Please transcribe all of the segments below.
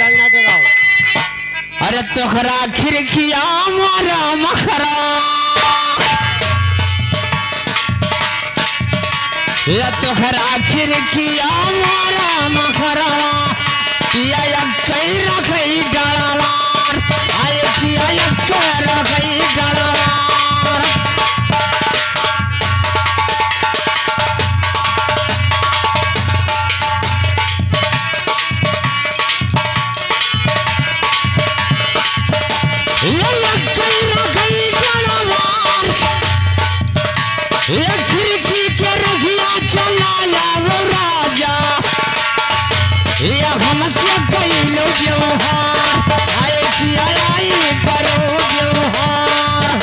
जाग ना डराओ। अरे तोहरा खिड़किया मारा मखरा या तोहरा खिड़किया मारा मखरा पिया कई रखई डरावार आए पिया कई रखई डरावार खिड़की के रखिया चलाया वो राजा हमसे कई लो व्यवहार आए पिया आई करो व्यवहार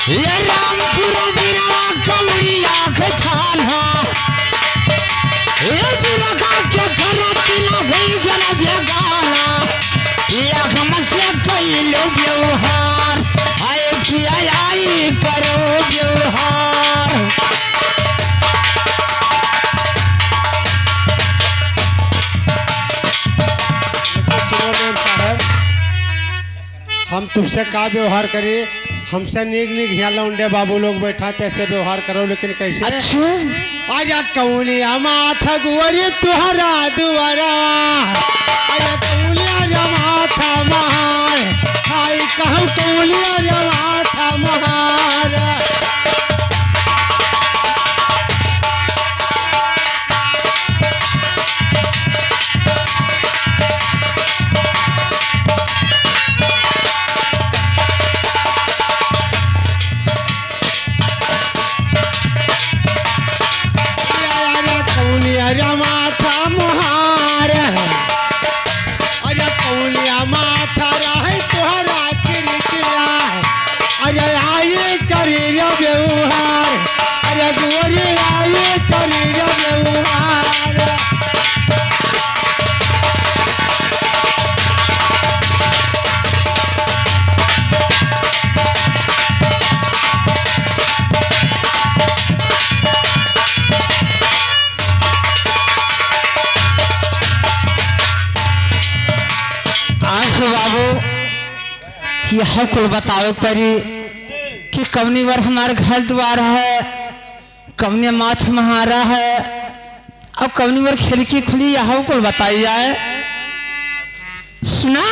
ये रामपुरा बिरवा कमरिया के थाना ये बिरवा के खराती ना भई जला भेगाना ये हमसे कई लो व्यवहार आए पिया आई करो व्यवहार हम तुमसे का व्यवहार करें? हमसे नीक नीक यहाँ लौंडे बाबू लोग बैठा ऐसे व्यवहार करो, लेकिन कैसे? अच्छा आजा कौलिया माथा गुवरी तुहरा दुआरा आजा कौलिया माथा महार हाय कहूँ कौलिया माथा महार माथा मुहार अरे कौलिया माथा रहे तुहरा खिड़किया अरे आए करे व्यवहार अरे गोरे आए करे व्यवहार बाबू यह कुल बताओ परी कि कवनी बार हमारे घर द्वार है, कवनी माथ महारा है, अब कवनी बार खिड़की खुली यह कुल बताई जाए। सुना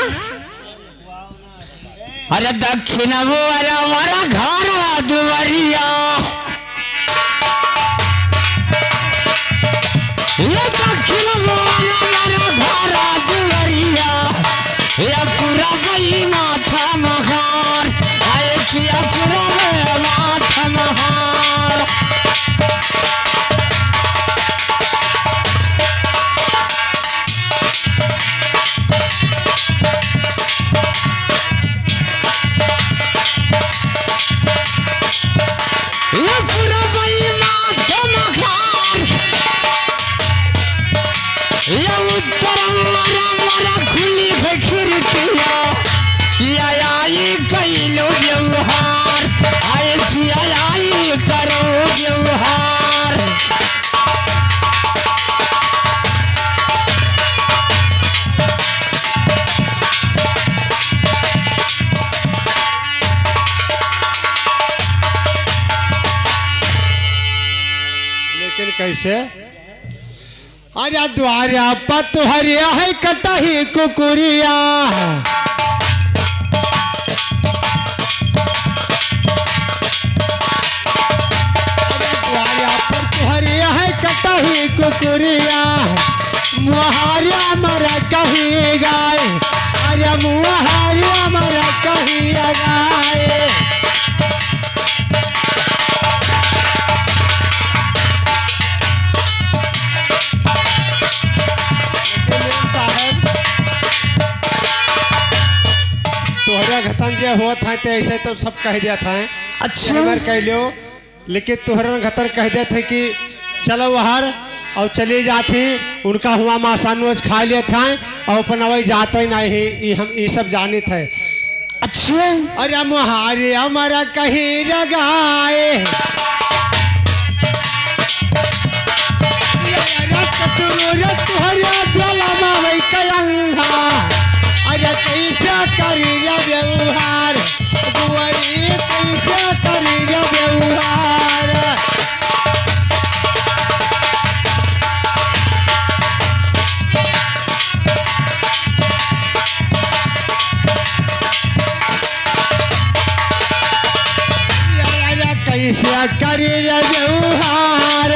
अरे दक्षिण वो अरे हमारा घर दुआरिया ये दक्षिण वो हमारा घर दुआरिया या पूरा बई माथा महार आए किया पूरा माथा महार ये पूरा बई माथा महार ये उत्तर मरा खुली है खिड़किया पिया आई कई लो व्यवहार आए पिया आई करो व्यवहार लेकिन कैसे? अरे द्वारा पत हरिया है कटही कुकुरिया द्वारा पत हरिया है कटही कुकुरिया मुहारिया मरा कही गाय अरे मुहारिया मरा कही गाय घतन जे होत है तो ऐसे तो सब कह दिया था। अच्छा कह लो, लेकिन तुहरा घतन कह दिया था कि चलो वहर और चले जाते उनका हुआ मासानोज खा लेते हैं और अपन अवै जाते नहीं हम ये सब जाने थे। अच्छा अरे मुहारे हमारा कहीं लगाए अरे कैसे करी व्यवहार दुआरी कैसे करी व्यवहार। कैसे करी व्यवहार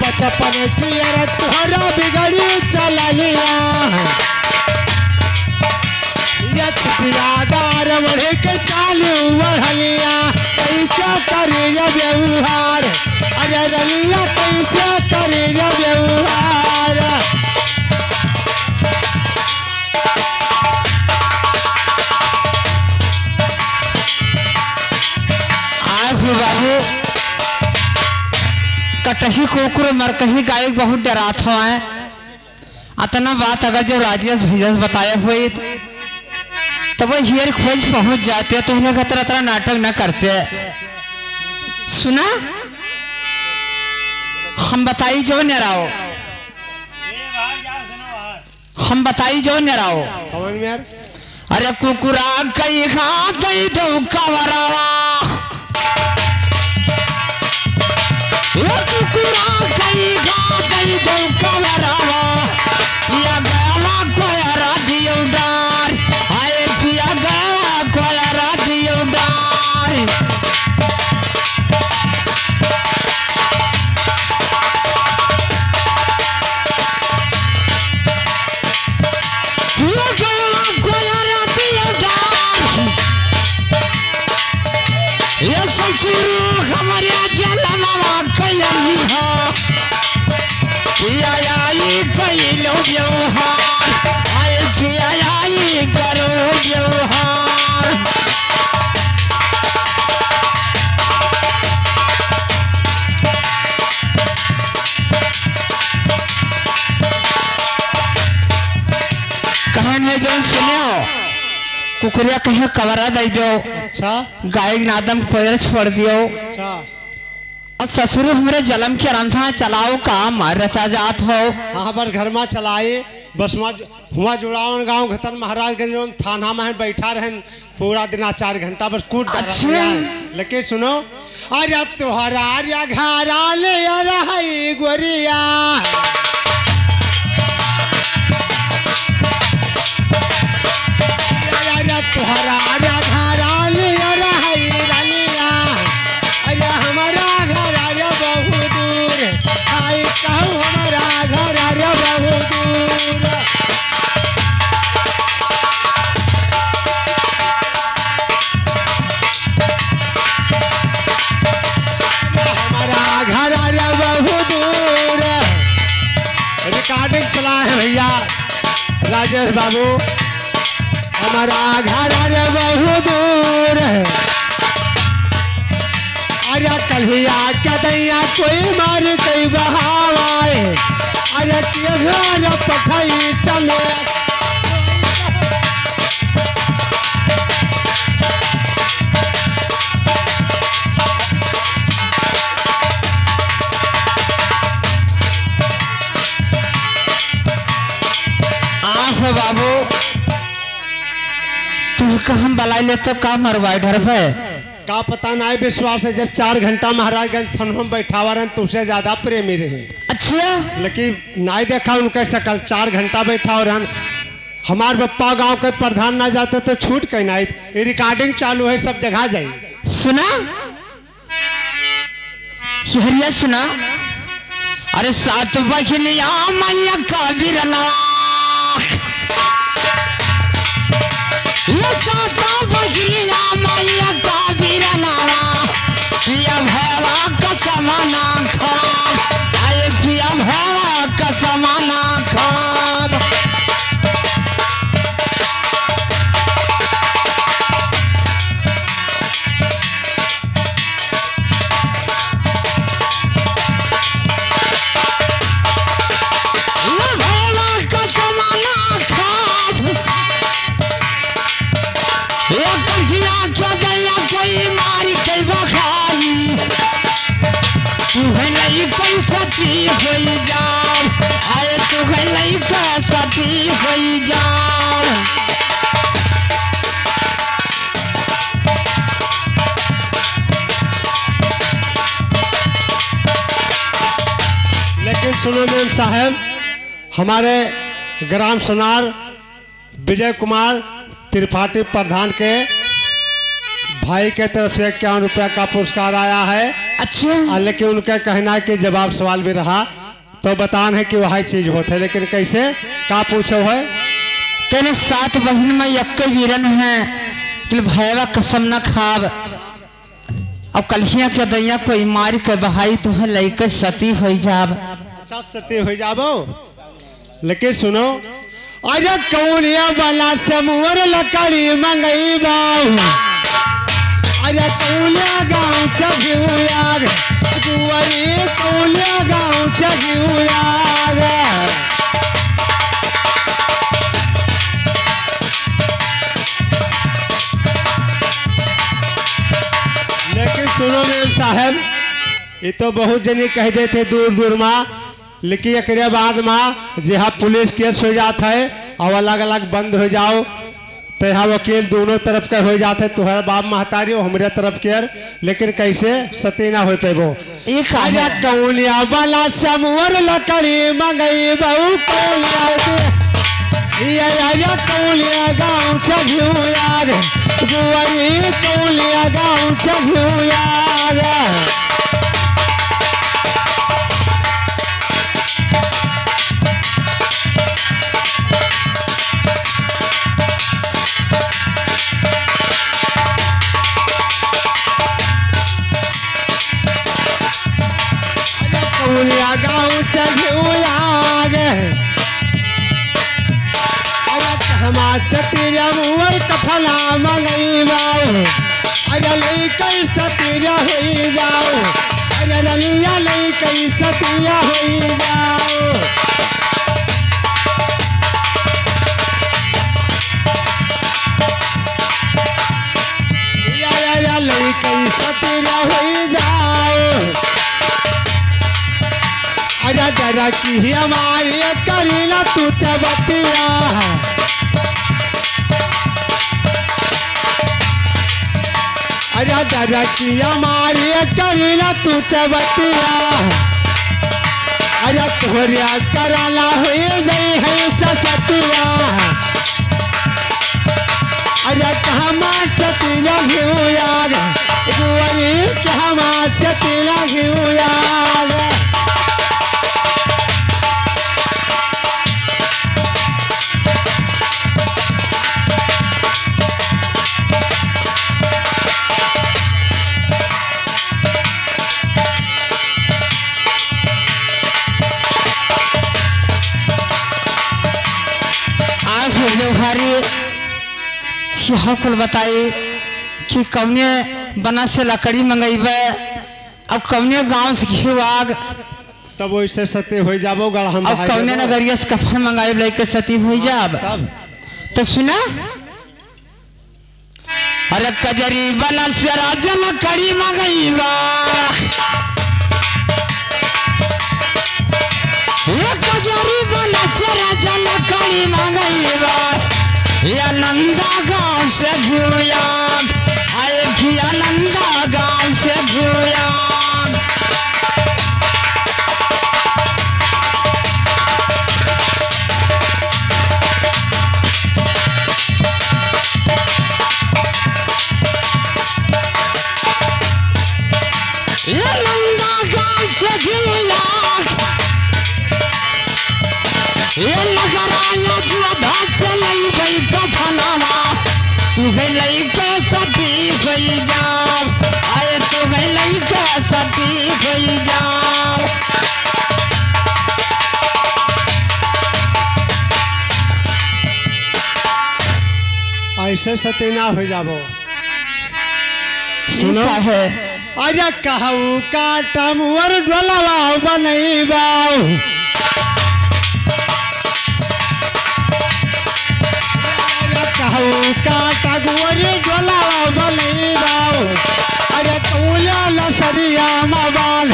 बचपन की तुहरा बिगड़ी चला लिया यादार बढ़े के चालू बढ़ लिया कैसे करी व्यवहार अरे रलिया कैसे करी व्यवहार। बाबू कटही कुकुर मर कहीं गाय बहुत डरात हो है अतना बात अगर जो राजेश भैया बताया हुए तो वो हियर खोज पहुंच जाते तो उन्हें खतरा तरह नाटक न करते। सुना हम बताई जो न रहो हम बताई जो न रहो कौन यार अरे कुकुरा कई खा कई दो कवरावा कुकुरा कई खा कई दो कवरावा पिया गया कोया राडियो डार आए पिया गया कोया राडियो डार। पिया गया कोया राडियो डार ये ससुर हमारे जलमवा कयम हा पिया आई कई लो व्यवहार आए पिया आई करो व्यवहार। कहानी जो सुनियो कुकुरिया कहे कवरा दे दो अच्छा गाय नादम कोयर छोड़ दियो अच्छा और ससुर हमारे जलम के रंधा चलाओ काम रचा जात हो हाँ पर घर में चलाए बस हुआ जुड़ावन गांव घतन महाराजगंज में थाना में बैठा रहे पूरा दिन 4 घंटा बस कूट अच्छा। लेकिन सुनो अरे तुहरा घरा ले रही गोरिया तुहरा घरा ले रही रलिया अरे हमारा घर बहुत दूर आई कहूँ हमारा घर बहुत दूर। हमारा घर बहुत दूर रिकॉर्डिंग चला है भैया राजेश बाबू हमारा घर बहुत दूर है अरे कलिया कदैया कोई मार कोई बहावाए अरे घर पठाई चले आँख बाबू तू हम बलाई ले तो का मरवाए डर पे का पता नहीं विश्वास है जब 4 घंटा महाराजगंज थाना में बैठावा रहे तो उससे ज्यादा प्रेमी रहे अच्छा लेकिन नहीं देखा उनके सकल 4 घंटा बैठा और हमारे बप्पा गांव के प्रधान ना जाते तो छूट कहीं नहीं ये रिकॉर्डिंग चालू है सब जगह जाए सुना हरिया सुना अरे 7 बजनिया मैया का बिरना ये 7 बजनिया मैया का बिरना पिया भैवा का समाना खान आए पिया भैवा का समाना खान। होई जाओ अरे तू है लइका सती होई जाओ। लेकिन सुनो मेम साहब, हमारे ग्राम सोनार विजय कुमार त्रिपाठी प्रधान के भाई के तरफ से 51 रुपया का पुरस्कार आया है। अच्छा लेकिन उनका कहना है कि जवाब सवाल भी रहा तो बतान है कि वही चीज होते, लेकिन कैसे का पूछो है? कहने 7 बहन में एक वीरन है कि भैया कसम न खाब अब कलहिया के दैया कोई मार के बहाई तुम्हें लइके सती हो जाब। अच्छा सती हो जाबो। लेकिन सुनो, अरे कौनिया वाला से मोर लकड़ी मंगई बाऊ, अरे कौनिया गाँव चढ़ियाग दुआरी कौनिया गाँव चढ़ियाग। लेकिन सुनो मेम साहब, ये तो बहुत जनी कह देते दूर दूर माँ, लेकिन एक बाद माँ जहाँ पुलिस केस हो जाता है और अलग अलग बंद हो जाओ तो यहाँ वकील दोनों तरफ का हो जाते, तुम्हारा बाप महतारी हो हमारे तरफ के, लेकिन कैसे सती ना हो पेबो। एक कौलिया वाला समूर लकड़ी मंगई बहु कौलिया गाँव चढ़ियाग दुआरी कौलिया गाँव चढ़ियाग। कौलिया गाँव चढ़ियाग हमार सतीरा मुअर कफला मंगई बाऊ, अरे लई कई सतीरा होई जाओ, अरे रलिया लई कई सतिया होई जाओ। या लई कई सतीरा होई जाओ, अरे डरा की हमारी करीना तू चबतिया, अरे डरा की हमारी करीना तू चबतिया, अरे तोहरिया कराला हो जाई है सतिया, अरे कहाँ सतीला घिऊ यार दुआरी कहाँ सतीला घिऊ यार। कुल बताई कि कौने बना से लकड़ी मंगेबे अब कौने गांव से घी आग तब वैसे सती हो जाबो गढ़ हम अब कौने नगरिया से कफन मंगाए लेके सती हो जाब। तब तो सुना अरे कजरी बना से राजा लकड़ी मंगेबा, ये कजरी बना से राजा लकड़ी मंगेबा, या नंदा गांव से घुयाग आए किया नंदा गांव से घुयाग। ये नंदा गांव से घुयाग ये नगराया जो भास लई भाई कफनावा तू गई लई के सती भई जाओ, आए तू गई लई के सती भई जाओ। ऐसे सती ना हो जाबो। सुनो है अरे कहू काटा मुअर ढोलवा बनैबाऊ, कहू काटा गुअरी ढोलवा बनैबाऊ, अरे कौला लसरिया मवाल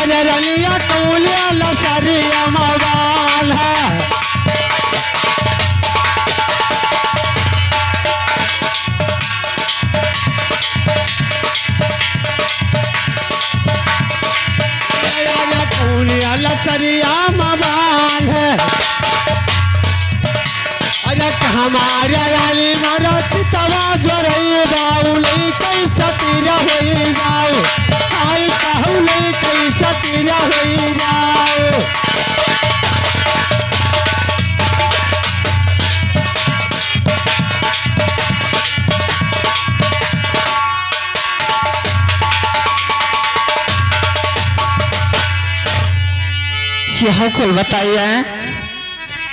अरे रलिया कौलिया लसरिया मवाल है। कौलिया लसरिया मवाल है। अरे हमारे रानी मोरा चितवा जोरई बाउली कैसा तीरा होई जाओ। आई कहूले कैसा तीरा होई जाओ। यह कुल बताइए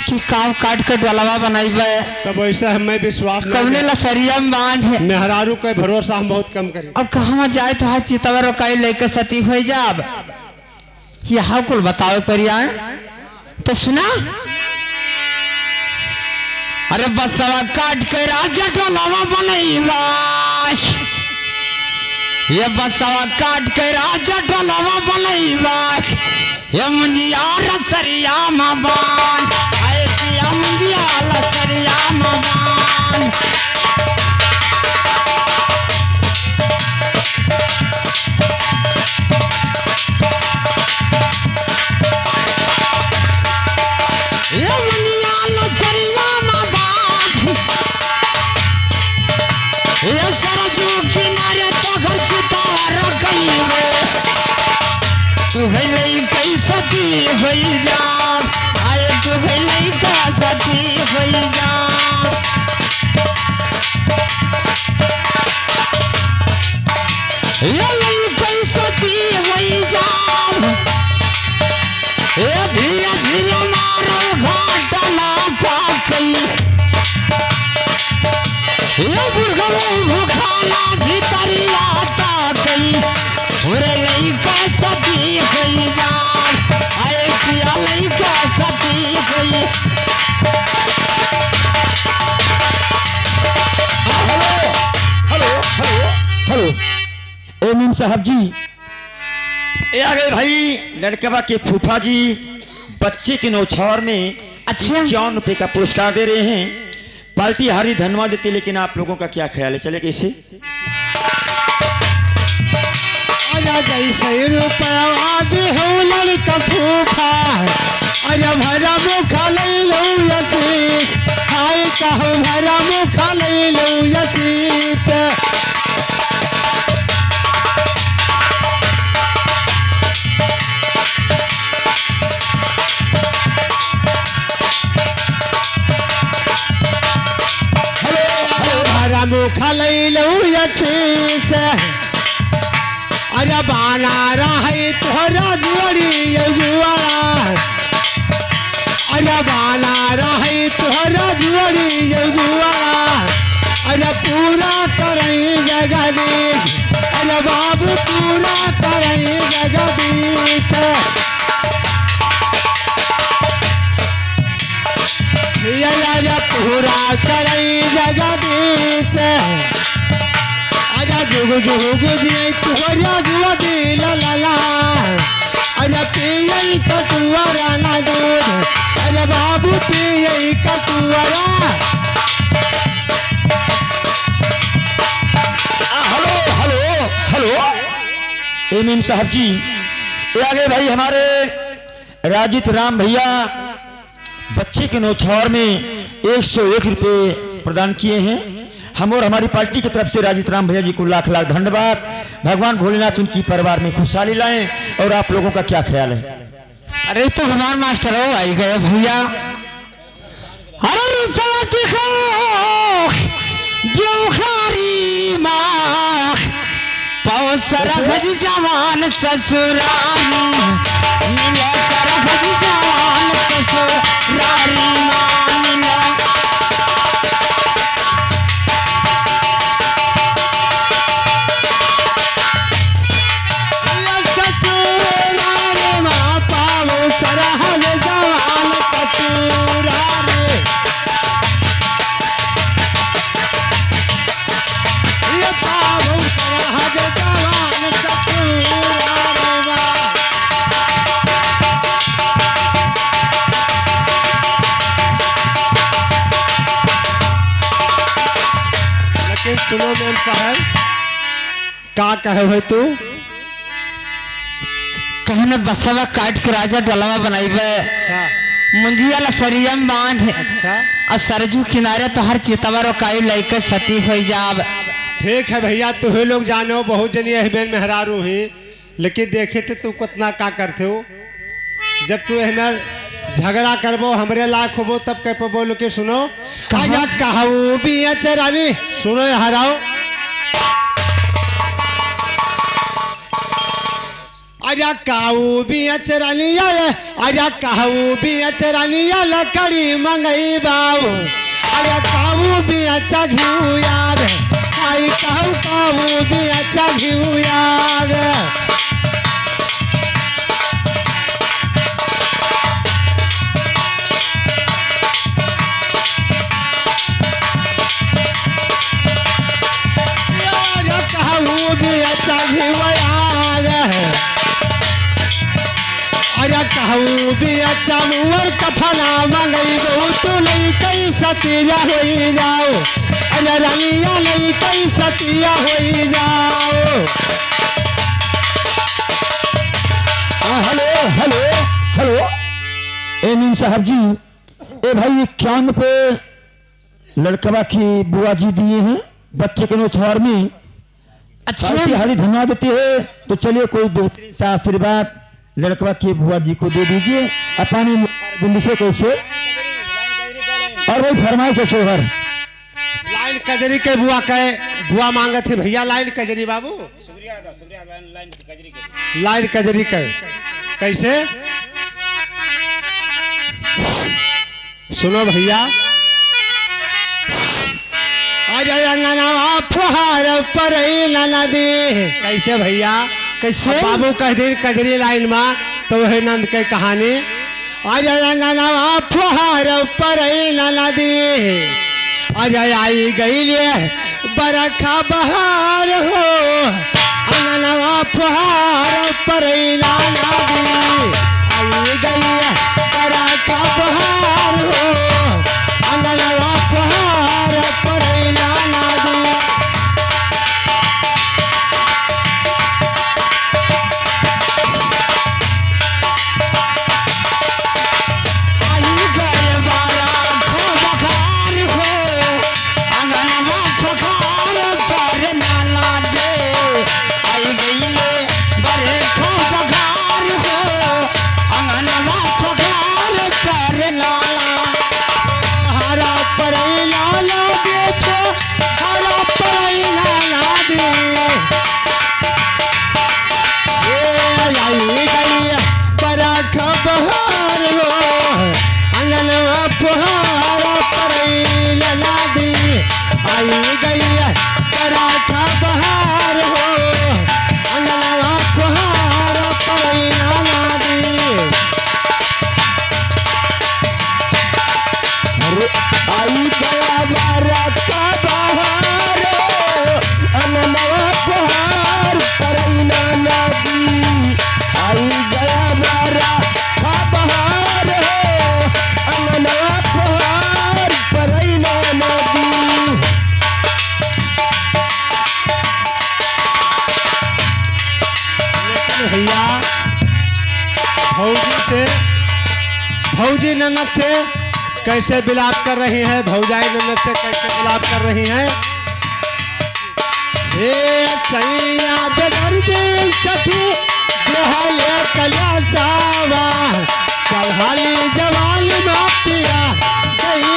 कि काव काट के डलवा बनाइबे तब ऐसा हमें विश्वास नहीं कवने है। लसरिया में बांध है। मेहरारू के भरोसा हम बहुत कम करें। अब कहाँ जाए तो हाथ चितवा रोकाई लेके सती हो जाब। यह कुल बताओ करिया तो सुना। अरे बसवा काट के राजा डलवा बनैबा। ये बसवा काट के राजा डलवा बनैबा। ये मुंजिया लसरिया में बांध। आए पिया मुंजिया लसरिया में बांध। ये मुंजिया लसरिया में बांध। ये सरजू किनारे तो घर चितवा रखइबे। तू भले कैसा ती होई जा। आए तू भले कैसा ती होई जा। ये लई कैसा ती होई जा। ये धीरे धीरे मारो घाट ना पाकई। ये बुढ़गो भूखाना भीतरिया ताकई। पूरे लई कैसा ती होई जा। आए पिया लई कैसा ती होई। हेलो ए मीम साहब जी, ए आ गए भाई लड़कवा के फूफा जी बच्चे के नौछावर में अच्छा। 51 रुपए का पुरस्कार दे रहे हैं। पार्टी हारी धन्यवाद देती है, लेकिन आप लोगों का क्या ख्याल है, चले कैसे? जैसे रुपया आदि हो लड़का फूफा। अरे भरा मुखा ले लो यसीस। हाय कहो भरा मुखा ले लो यसीस। भरा मुखा ले लो यसीस। अरे बाना रहे तोहरा जुआरी जुआरा। अरे बाना रहे तोहरा जुआरी जुआरा। अरे पूरा करें जगदीश। अरे बाबू पूरा करें जगदीश। अरे पूरा करें जगदीश। अरे जुग जुग जी तोहरा जुआ दे ला ला ला। अरे पियई कटुआरा ना दूध। अरे बाबू पियई कटुआरा। हेलो हेलो हेलो ए मीम साहब जी, ये आ गए भाई हमारे राजित राम भैया बच्चे के नौछावर में 101 रुपए प्रदान किए हैं। हम और हमारी पार्टी की तरफ से राजित राम भैया जी को लाख लाख धन्यवाद। भगवान भोलेनाथ उनकी परिवार में खुशहाली लाएं। और आप लोगों का क्या ख्याल है? अरे तो हमारे मास्टर हो आई गए भैया। अरे रुपया की खारी माँ पाओ सरहद जवान ससुरारी। मिले सरहद जवान ससुरारी माँ मिले। कहे हुए तू? कहने बसवा काट के राजा डलवा बनाइबे, अच्छा मुंजिया ला सरियम बांध अच्छा और सरजू किनारे तो हर चितवर और काई लइके सती हो जाब। ठीक है भैया, तू ही लोग जानो बहुत जनी अहमें मेहरारू ही, लेकिन देखे थे तू कितना का करते हो। जब तू हमें झगड़ा करबो हमरे लायक होबो तब कह पे बोलो के सुनो आजा कहू भी चरानी सुनो हराओ आजा कहू भी चरानी आजा कहू भी चरानी लकड़ी मंगई बाबू आजा कहू भी अच्छा घिऊ यार आई कहू भी अच्छा घिऊ यार। अरे कहू भी अच्छा मुअर कफना मंगई बहुत नहीं कई सतिया हो जाओ अरे रनिया नहीं कई सतिया हो जाओ। हेलो हेलो हेलो मीम साहब जी, ए भाई 51 पे लड़कवा की बुआ जी दिए हैं बच्चे के नौछार में। अच्छा हार्दिक धन्यवाद देते हैं। तो चलिए कोई बेहतरीन सा आशीर्वाद लड़कवा की बुआ जी को दे दीजिए अपनी बिंदु से कैसे और वही फरमाइश है शोहर। लाइन कजरी के बुआ कहे बुआ मांगे थे भैया लाइन कजरी बाबू लाइन कजरी कहे कैसे सुनो भैया फुहार पर नदी कैसे भैया कैसे बाबू कह दिन कजरी लाइन में तो वही नंद के कहानी आज फुहार पर नदी आज आई गई बरखा बहार हो अंगनवा फुहार पर नदी आई गई बरखा बहार हो अंगनवा फुहार पर नदी। भौजी ननद से कैसे विलाप कर रही हैं भौजाई ननद से कैसे विलाप कर रही हैं। हे सैया बेदर्दी सखी बेहाले कलासावा चढ़ाली जवाल मापिया गई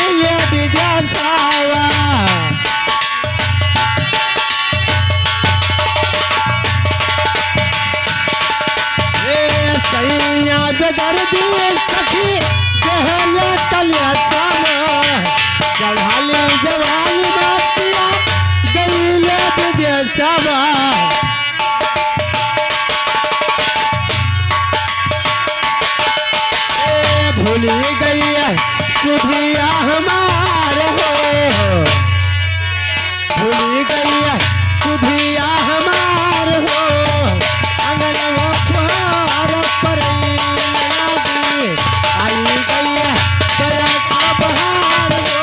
विद्यासावा सैया बेदर्दी सखी बेहाले कलासावा चढ़ाली जवाल मापिया गई विद्यासावा। भूली गई सुधिया हमार हो भूली गई सुधिया हमार हो अंगनवा फुहार पर नदी आई गई बरखा बहार हो।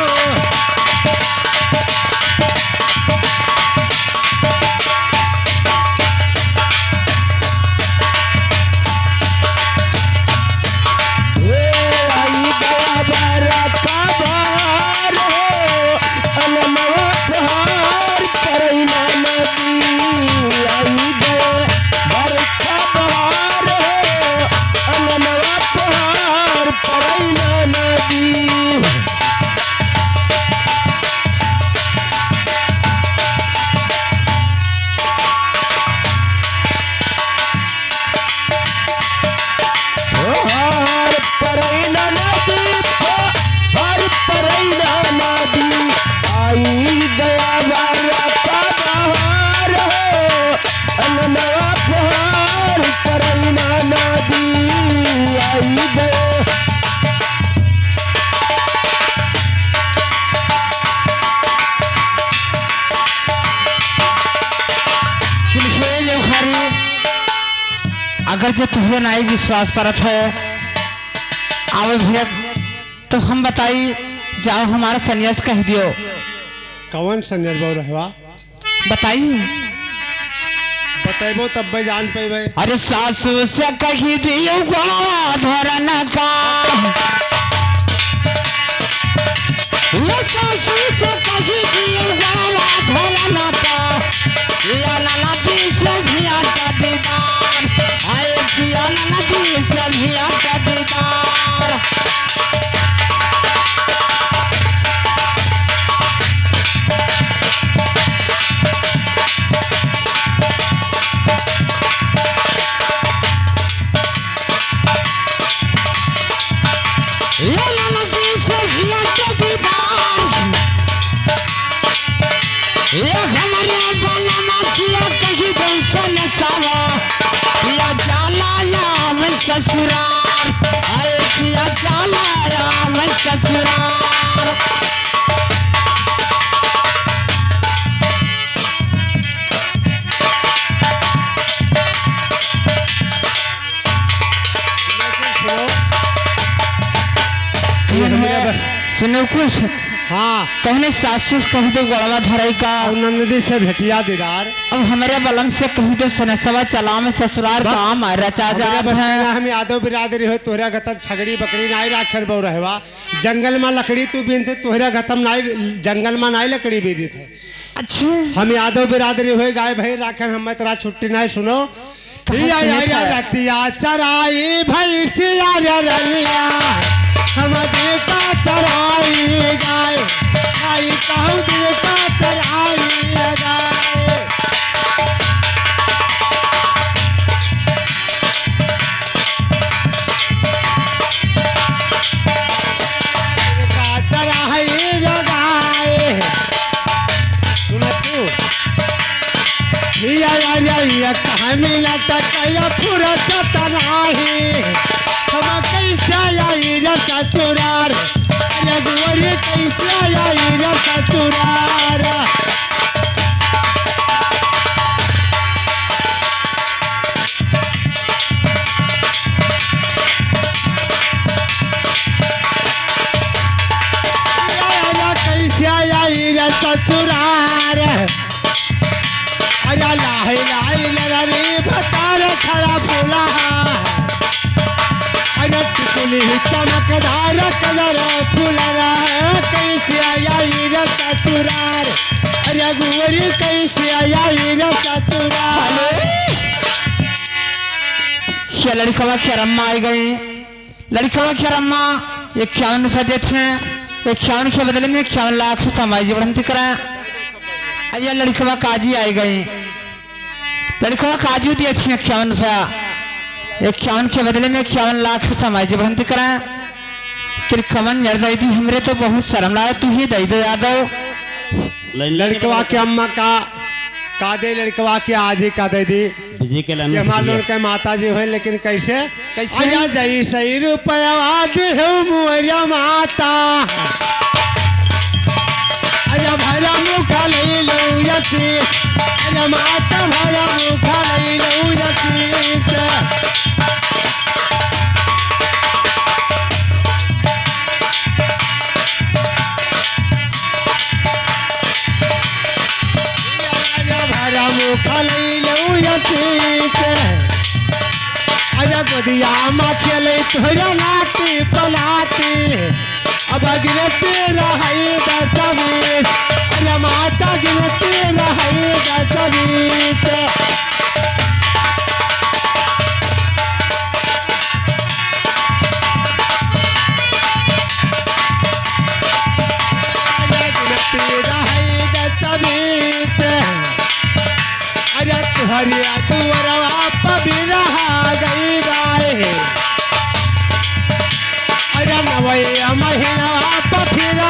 नवा फुहार करैना नदी आई गए। अगर जो तुझे नहीं विश्वास परत है आवे भैया तो हम बताई जाओ हमारा संन्यास कह दियो। कौन संजय बहु रहवा बताई बतेबो तब भाई जान पेबे। अरे सासू से कही दियो गवा धरन का ये सासू से कही दियो गवा धरन का या नदी से भिया का दीदार आए पिया नदी से भिया का दीदार। ससुराल आए किया जाला राम ससुराल। सुनो कुछ हाँ कहने सासू कह दो गड़वा धराई का नंदी से भेटिया दीदार। अब हमारे बलम से कह दो सनसवा चला में ससुराल काम रचा जात है। हम यादव बिरादरी हो तोहरा गतन छगड़ी बकरी नाई राखर बहु रहवा जंगल में लकड़ी तू बीन थे तोहरा गतम नाई जंगल में नाई लकड़ी बीनी थे। अच्छा हम यादव बिरादरी हो गाय भाई राखे हम तेरा छुट्टी नहीं सुनो रतिया चराई भैंसिया रलिया हम देता चराई गाय आई कहूँ देता चराई गाय। चराई गाय सुन तू कहाँ मिला टकया फुरत तनाही हम कैसे आई रचा चुरार रघुवरी कैसे आई रचा चुरार। कैसे आई रचा चुरार अरे लाही लाही लरी भतार खड़ा फूला अरे टिकुली चमकदार कलर फूला कैसे आई रचा चुरार अरे गुवरी कैसे आई रचा चुरार। क्या लड़कवा की रम्मा आई गई लड़कवा की रम्मा 51 रुपये देते हैं 51 के बदले में 51 लाख कमाई जी बढ़ती करा। अरे लड़कवा काजी आई गई लड़कवा काजू दी अच्छी 51 रुपया 51 के बदले में 51 लाख कमाई जी बढ़ती करा। फिर कमन यार दे दी हमरे तो बहुत शर्म लाया तू ही दे दो यादव। लड़कवा के अम्मा का दे लड़कवा के आज ही का दे दी हमारे के माता जी हुए लेकिन कैसे कैसे जई सही रुपया दे मोरिया माता अरे भरा मुखा ले लो यती अरे माता भरा मुखा ले लो यती। भरा मुखा ले लो यती अरे गोदिया माँ खेले तोरा नाती पलाती अब गिरते रही दसवीं अरे माता गिरते रही दसवीं। अरे तुहरिया तुअरवा पबिरा गई गाय अरे नवैया महीना पफिरा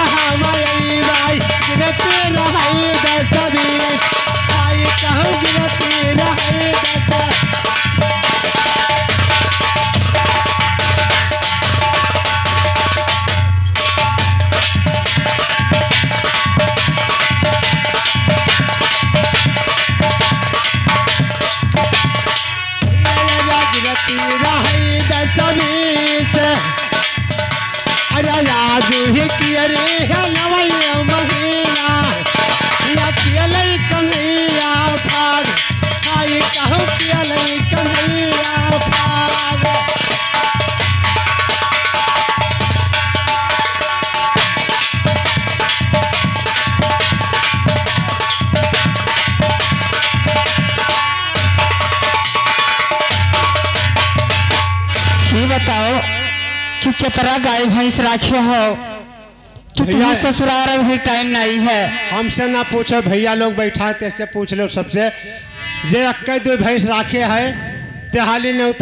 बाकी रही 10-20 अरे राजू ही किया रे है नवैया महीना या पियले कन्हैया फाग आई कहूँ पियले कन्हैया फाग ये बताओ कि कितना गाय भैंस राखे हो कि तुम्हें भैया- ससुराल अभी टाइम नहीं है। हमसे ना पूछो भैया लोग बैठा है, तेरे से पूछ लो सबसे जे 21 भैंस राखे है तेहाली ने